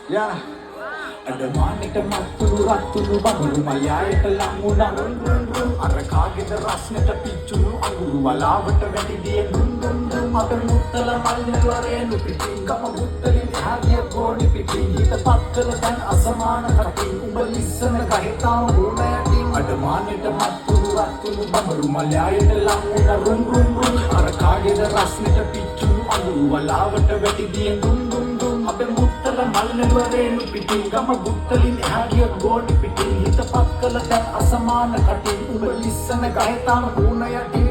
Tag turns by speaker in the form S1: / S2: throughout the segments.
S1: Yeah. Ada manita matulu ratulu banguru malayයට ලංුණා රුන් රුන් රුන් අර කාගේද රස්නෙට පිච්චුණු අඟුරු වලාවට වැටි දිය නුන් නුන් නුන් අප මුත්තල මල්ලවරේනු පිටින් ගම මුත්තලින් එහාගිය ගෝණි පිටින් හිත පත්කල දැන් අසමාන කටින් උඹ ලිස්සන ගහිතාව වුණ යටින් අද මානෙට මත්තුළු රත්තුළු බඹරු මලයායට ලංුණා රුන් රුන් රුන් අර කාගේද රස්නෙට පිච්චුණු අඟුරු වලාවට වැටි දිය නුන් නුන් නුන් අප මුත්තල මල්ලවරේනු පිටින් ගම මුත්තලින් එහාගිය ගෝණි පිටින් හිත පත්කල දැන් අසමාන කටින් උඹ ලිස්සන ගහිතාව වුණ යටින්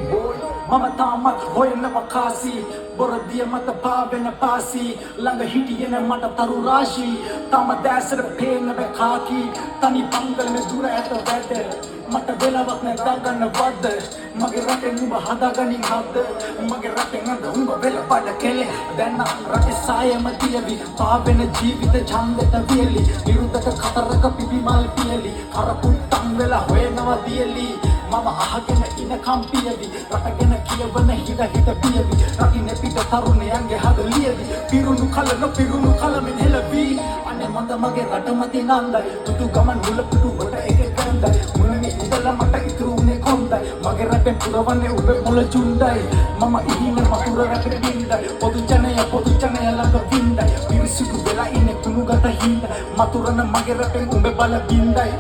S1: මම තාමත් හොයන වකාසි බොරදිය මත පාවෙන පාසි ළඟ හිටියන මට තරු රාශි තම දැසර පේන බකාකි තනි පංගල මේ දුර ඇත වැඩ මට වෙලාවක් නැදාගන්න වද මගේ රටෙන් උඹ හදාගනින් හද මගේ රටෙන් අද උඹ වෙල පඩ කෙලෙ දැන් රටේ සායම තියවි පාවෙන ජීවිත ඡන්දෙට වියලි විරුද්ධක කතරක පිපි මල් පියලි කරපුත්තන් වෙලා හොයනවා දියලි මම අහගෙන ඉන කම්පියවි රටගෙන කියවන හිත හිත පියවි රකින්න පිට තරුණයන්ගේ හද ලියවි පිරුණු කල නොපිරුණු කලමින් හෙලවි අනේ මන්ද මගේ රට මතින් නන්දයි තුතු ගමන් මුල පුටු කොට එක ගන්දයි මුලනේ ඉඳලා මට ඉතුරුනේ කොන්දයි මගේ රටෙන් පුරවන්නේ උඹේ මොළ චුණ්ඩයි මම ඉහින මතුර රටේ බින්දයි පොදු ජනය ළඟ වින්දයි පිරිසිදු වෙලා ඉන්නේ කුණු ගත හිඳ මතුරන මගේ රටෙන් උඹේ බල බින්දයි